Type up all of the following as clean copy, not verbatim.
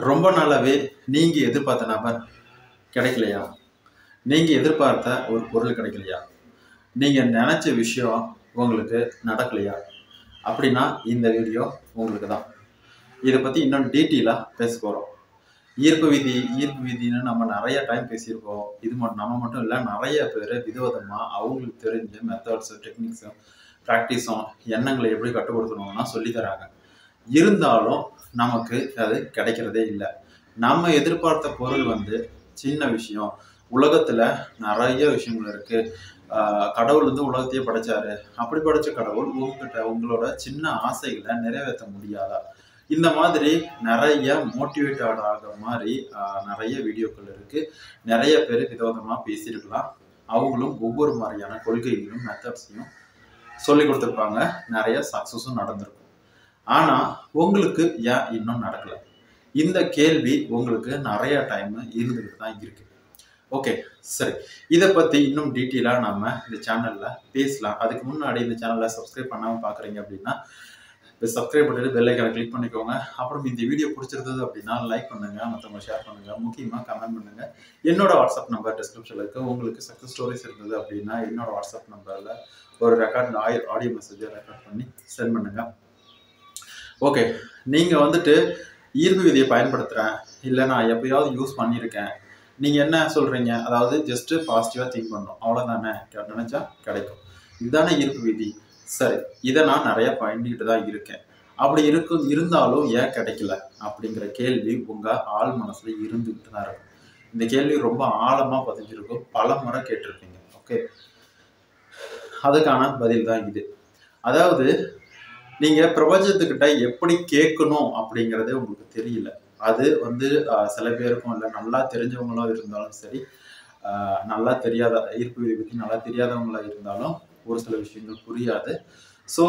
ரொம்ப நாளாவே நீங்க எதிர்பார்த்த நபர் கிடைக்கலையா? நீங்க எதிர்பார்த்த ஒரு பொருள் கிடைக்கலையா? நீங்க நினைச்ச விஷயம் உங்களுக்கு நடக்கலையா? அப்படின்னா இந்த வீடியோ உங்களுக்கு தான். இதை பத்தி இன்னும் டீட்டெயிலா பேச போறோம். ஈர்ப்பு விதி ஈர்ப்பு விதின்னு நம்ம நிறைய டைம் பேசியிருக்கோம். இது மட்டும் நம்ம மட்டும் இல்லை, நிறைய பேர் விதவிதமா அவங்களுக்கு தெரிஞ்ச மெத்தட்ஸும் டெக்னிக்ஸும் ப்ராக்டிஸும் எண்ணங்களை எப்படி கட்டுப்படுத்தணும்னா சொல்லி தராங்க. இருந்தாலும் நமக்கு அது கிடைக்கிறதே இல்லை. நம்ம எதிர்பார்த்த பொருள் சின்ன விஷயம். உலகத்துல நிறைய விஷயங்கள் இருக்கு. கடவுள் உலகத்தையே படைச்சாரு. அப்படி படைச்ச கடவுள் உங்ககிட்ட உங்களோட சின்ன ஆசைகளை நிறைவேற்ற முடியாதா? இந்த மாதிரி நிறைய மோட்டிவேட்டட் ஆகிற மாதிரி நிறைய வீடியோக்கள் இருக்கு. நிறைய பேர் விதவிதமா பேசியிருக்கலாம். அவங்களும் ஒவ்வொரு மாதிரியான கொள்கைகளும் மெத்தட்ஸையும் சொல்லி கொடுத்துருப்பாங்க. நிறைய சக்சஸும் நடந்திருக்கும். ஆனா உங்களுக்கு ஏன் இன்னும் நடக்கல? இந்த கேள்வி உங்களுக்கு நிறைய டைம் இருந்துகிட்டு தான் இருக்கு. ஓகே, சரி. இதை பத்தி இன்னும் டீட்டெயிலா நம்ம இந்த சேனல்ல பேசலாம். அதுக்கு முன்னாடி இந்த சேனல்ல சப்ஸ்கிரைப் பண்ணாம பாக்குறீங்க அப்படின்னா சப்ஸ்கிரைப் பண்ணிட்டு பெல் ஐக்கானை கிளிக் பண்ணிக்கோங்க. அப்புறம் இந்த வீடியோ பிடிச்சிருந்தது அப்படின்னா லைக் பண்ணுங்க, மற்றவங்க ஷேர் பண்ணுங்க, முக்கியமா கமெண்ட் பண்ணுங்க. என்னோட வாட்ஸ்அப் நம்பர் டிஸ்கிரிப்ஷன்ல இருக்கு. உங்களுக்கு சக்சஸ் ஸ்டோரிஸ் இருந்தது அப்படின்னா என்னோட வாட்ஸ்அப் நம்பர்ல ஒரு ரெக்கார்ட் ஆடியோ மெசேஜை ரெக்கார்ட் பண்ணி சென்ட் பண்ணுங்க. ஓகே, நீங்க ஈர்ப்பு விதியை பயன்படுத்துறேன், இல்லை நான் எப்பயாவது யூஸ் பண்ணியிருக்கேன், நீங்க என்ன சொல்றீங்க? அதாவது ஜஸ்ட் பாசிட்டிவா திங்க் பண்ணணும், அவ்வளவுதானே? நினைச்சா கிடைக்கும், இதுதானே ஈர்ப்பு விதி. சரி, இதை நான் நிறைய பண்ணிக்கிட்டு தான் இருக்கேன். அப்படி இருந்தாலும் ஏன் கிடைக்கல அப்படிங்கிற கேள்வி உங்க ஆள் மனசுல இருந்துகிட்டு தான் இருக்கும். இந்த கேள்வி ரொம்ப ஆழமா பதிஞ்சிருக்கும், பல முறை கேட்டிருப்பீங்க. ஓகே, அதுக்கான பதில் தான் இது. அதாவது நீங்க பிரபஞ்சத்துக்கிட்ட எப்படி கேட்கணும் அப்படிங்கறதே உங்களுக்கு தெரியல. அது சில பேருக்கும் இல்லை, நல்லா தெரிஞ்சவங்களும் இருந்தாலும் சரி, நல்லா தெரியாத ஈர்ப்பு விதி பத்தி நல்லா தெரியாதவங்களா இருந்தாலும் ஒரு சில விஷயங்கள் புரியாது. ஸோ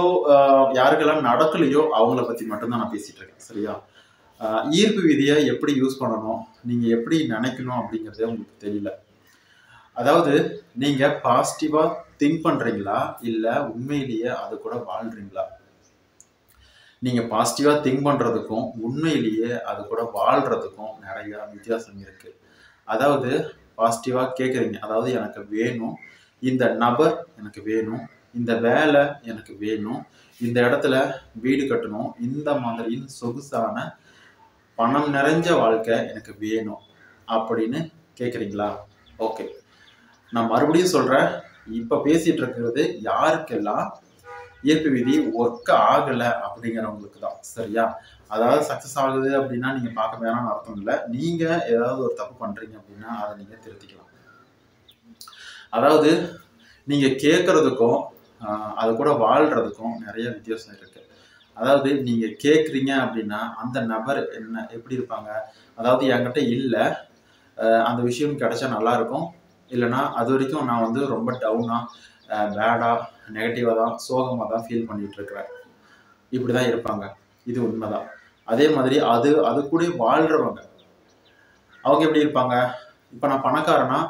யாருக்கெல்லாம் நடக்கலையோ அவங்கள பத்தி மட்டும்தான் நான் பேசிட்டு இருக்கேன். சரியா? ஈர்ப்பு விதியை எப்படி யூஸ் பண்ணணும், நீங்க எப்படி நினைக்கணும் அப்படிங்கிறதே உங்களுக்கு தெரியல. அதாவது நீங்க பாசிட்டிவா திங்க் பண்றீங்களா, இல்ல உண்மையிலேயே அது கூட வாழ்றீங்களா? நீங்க பாசிட்டிவா திங்க் பண்றதுக்கும் உண்மையிலேயே அது கூட வாழ்றதுக்கும் நிறைய வித்தியாசம் இருக்கு. அதாவது பாசிட்டிவா கேட்குறீங்க, அதாவது எனக்கு வேணும், இந்த நபர் எனக்கு வேணும், இந்த வேலை எனக்கு வேணும், இந்த இடத்துல வீடு கட்டணும், இந்த மாதிரி சொகுசான பணம் நிறைஞ்ச வாழ்க்கை எனக்கு வேணும் அப்படின்னு கேட்குறீங்களா? ஓகே, நான் மறுபடியும் சொல்றேன். இப்ப பேசிட்டு இருக்கிறது யாருக்கெல்லாம் ஈர்ப்பு விதி ஒர்க் ஆகல அப்படிங்கிறவங்களுக்கு தான். சரியா? அதாவது சக்சஸ் ஆகுது அப்படின்னா நீங்க பார்க்க வேணாம்னு அர்த்தம் இல்லை. நீங்க ஏதாவது ஒரு தப்பு பண்றீங்க அப்படின்னா அதை நீங்க திருத்திக்கலாம். அதாவது நீங்க கேட்கறதுக்கும் அது கூட வாழ்றதுக்கும் நிறைய வித்தியாசம் இருக்கு. அதாவது நீங்க கேட்குறீங்க அப்படின்னா அந்த நபர் எப்படி இருப்பாங்க? அதாவது என்கிட்ட இல்லை, அந்த விஷயம் கிடைச்சா நல்லா இருக்கும், இல்லைன்னா அது வரைக்கும் நான் ரொம்ப டவுனா பேடா நெகட்டிவா தான் சோகமாக தான் ஃபீல் பண்ணிட்டு இருக்கிறேன், இப்படிதான் இருப்பாங்க. இது உண்மைதான். அதே மாதிரி அது கூட வாழ்றவங்க அவங்க எப்படி இருப்பாங்க? இப்ப நான் பணக்காரனா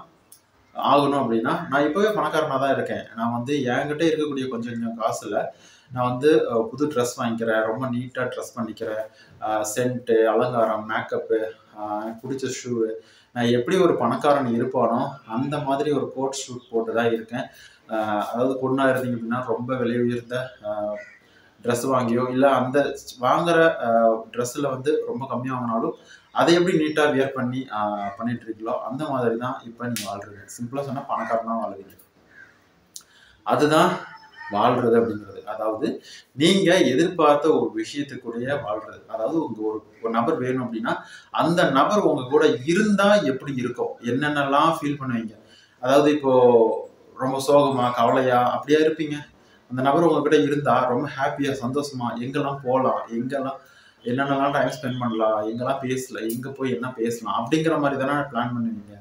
ஆகணும் அப்படின்னா நான் இப்பவே பணக்காரனா தான் இருக்கேன். நான் என்கிட்ட இருக்கக்கூடிய கொஞ்சம் காசுல நான் புது ட்ரெஸ் வாங்கிக்கிறேன், ரொம்ப நீட்டா ட்ரெஸ் பண்ணிக்கிறேன், சென்ட்டு, அலங்காரம், மேக்கப்பு, பிடிச்ச ஷூ. நான் எப்படி ஒரு பணக்காரன் இருப்பானோ அந்த மாதிரி ஒரு கோட் ஷூட் போட்டு தான் இருக்கேன். அதாவது பொண்ணா இருந்தீங்க அப்படின்னா ரொம்ப விலை உயர்ந்த ட்ரெஸ் வாங்கியோ, இல்லை அந்த வாங்குற ட்ரெஸ்ஸில் ரொம்ப கம்மியாக வாங்கினாலும் அதை எப்படி நீட்டாக வியர் பண்ணி பண்ணிட்டு இருக்கீங்களோ அந்த மாதிரி தான் இப்போ நீங்கள் வாழ்றீங்க. சிம்பிளாக சொன்னால் பணக்காரனாக வாழ்வீங்க. அதுதான் வாழ்றது அப்படிங்கிறது. அதாவது நீங்க எதிர்பார்த்த ஒரு விஷயத்துக்குடைய வாழ்றது. அதாவது உங்க ஒரு நபர் வேணும் அப்படின்னா அந்த நபர் உங்க கூட இருந்தா எப்படி இருக்கும், என்னென்னலாம் ஃபீல் பண்ணுவீங்க? அதாவது இப்போ ரொம்ப சோகமா கவலையா அப்படியா இருப்பீங்க? அந்த நபர் உங்ககிட்ட இருந்தா ரொம்ப ஹாப்பியா சந்தோஷமா எங்கெல்லாம் போகலாம், எங்கெல்லாம் என்னென்னலாம் டைம் ஸ்பெண்ட் பண்ணலாம், எங்கெல்லாம் பேசல, எங்க போய் என்ன பேசலாம் அப்படிங்கிற மாதிரி தானே பிளான் பண்ணுவீங்க.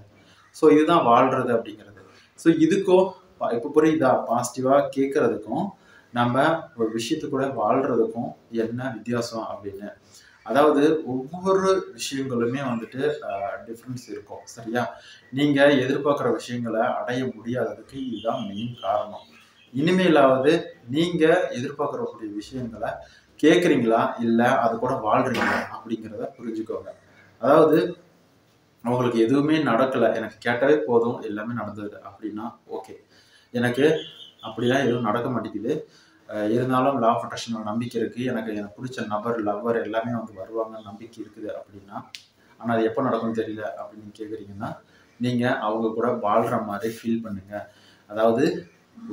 ஸோ இதுதான் வாழ்றது அப்படிங்கிறது. ஸோ இதுக்கும் இப்போ புரியுதா? பாசிட்டிவா கேட்கறதுக்கும் நம்ம ஒரு விஷயத்து கூட வாழ்றதுக்கும் என்ன வித்தியாசம் அப்படின்னு. அதாவது ஒவ்வொரு விஷயங்களுமே டிஃப்ரென்ஸ் இருக்கும். சரியா? நீங்க எதிர்பார்க்குற விஷயங்களை அடைய முடியாததுக்கு இதுதான் மெயின் காரணம். இனிமேலாவது நீங்க எதிர்பார்க்கக்கூடிய விஷயங்களை கேட்குறீங்களா, இல்லை அது கூட வாழ்றீங்களா அப்படிங்கிறத புரிஞ்சுக்கோங்க. அதாவது உங்களுக்கு எதுவுமே நடக்கலை, எனக்கு கேட்டாவே போதும் எல்லாமே நடந்தது அப்படின்னா ஓகே. எனக்கு அப்படிலாம் எதுவும் நடக்க மாட்டேங்குது, இருந்தாலும் லா ஆஃப் அட்ராக்ஷன் நம்பிக்கை இருக்குது, எனக்கு பிடிச்ச நபர் லவ்வர் எல்லாமே வந்து வருவாங்கன்னு நம்பிக்கை இருக்குது அப்படின்னா, ஆனால் அது எப்போ நடக்கும்னு தெரியல அப்படின்னு கேட்குறீங்கன்னா, நீங்கள் அவங்க கூட வாழ்கிற மாதிரி ஃபீல் பண்ணுங்கள். அதாவது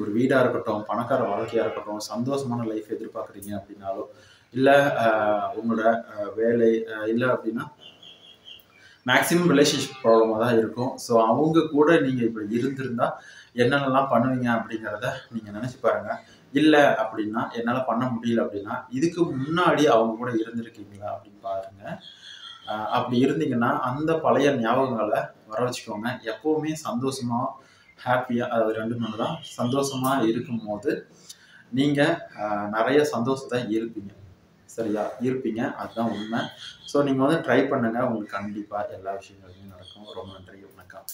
ஒரு வீடாக இருக்கட்டும், பணக்கார வாழ்க்கையாக இருக்கட்டும், சந்தோஷமான லைஃப் எதிர்பார்க்குறீங்க அப்படின்னாலும், இல்லை உங்களோட வேலை இல்லை அப்படின்னா மேக்ஸிமம் ரிலேஷன்ஷிப் ப்ராப்ளமாக தான் இருக்கும். ஸோ அவங்க கூட நீங்கள் இப்படி இருந்திருந்தா என்னென்னலாம் பண்ணுவீங்க அப்படிங்கிறத நீங்கள் நினச்சி பாருங்கள். இல்லை அப்படின்னா என்னால் பண்ண முடியல அப்படின்னா, இதுக்கு முன்னாடி அவங்க கூட இருந்திருக்கீங்களா அப்படின்னு பாருங்கள். அப்படி இருந்தீங்கன்னா அந்த பழைய ஞாபகங்களை வர வச்சுக்கோங்க. எப்போவுமே சந்தோஷமாக ஹாப்பியாக, அதாவது 2 மணி தான் சந்தோஷமாக இருக்கும்போது நீங்கள் நிறைய சந்தோஷத்தை இருப்பீங்க. சரியா? இருப்பீங்க. அதுதான் உண்மை. ஸோ நீங்கள் வந்து ட்ரை பண்ணுங்கள். உங்களுக்கு கண்டிப்பாக எல்லா விஷயங்களுமே நடக்கும். ரொம்ப நன்றி. வணக்கம்.